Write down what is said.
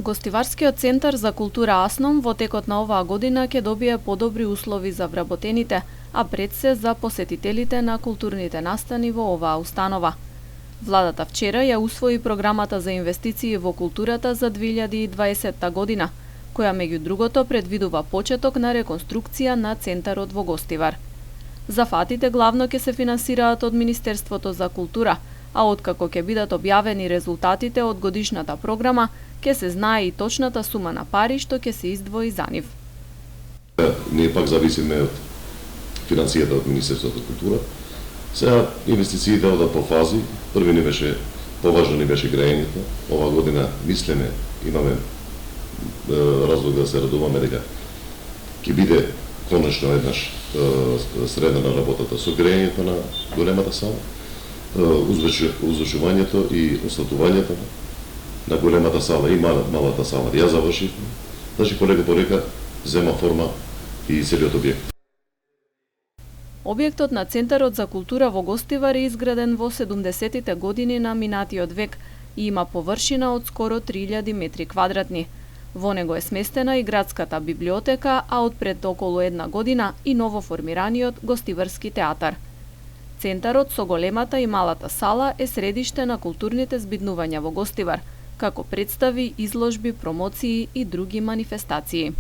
Гостиварскиот центар за култура Асном во текот на оваа година ќе добие подобри услови за вработените, а пред се за посетителите на културните настани во оваа установа. Владата вчера ја усвои програмата за инвестиции во културата за 2020 година, која меѓу другото предвидува почеток на реконструкција на центарот во Гостивар. Зафатите главно ќе се финансираат од Министерството за култура, а откако ќе бидат објавени резултатите од годишната програма, ќе се знае и точната сума на пари што ќе се издвои за нив. Ние пак зависиме од финансијата од Министерството за култура. Сега инвестициите одат по фази. Први ни беше поважно ни беше грејењето. Ова година мислиме, имаме разлог да се радуваме дека ќе биде конечно еднаш средена работата со грејењето на големата сала, узвучувањето и осветувањето на големата сала и малата сала. Ја завршивме. Значи полека зема форма и целиот објект. Објектот на Центарот за култура во Гостивар е изграден во 70-тите години на минатиот век и има површина од скоро 3000 метри квадратни. Во него е сместена и градската библиотека, а од пред околу една година и новоформираниот Гостиварски театар. Центарот со големата и малата сала е средиште на културните збиднувања во Гостивар, како представи, изложби, промоции и други манифестации.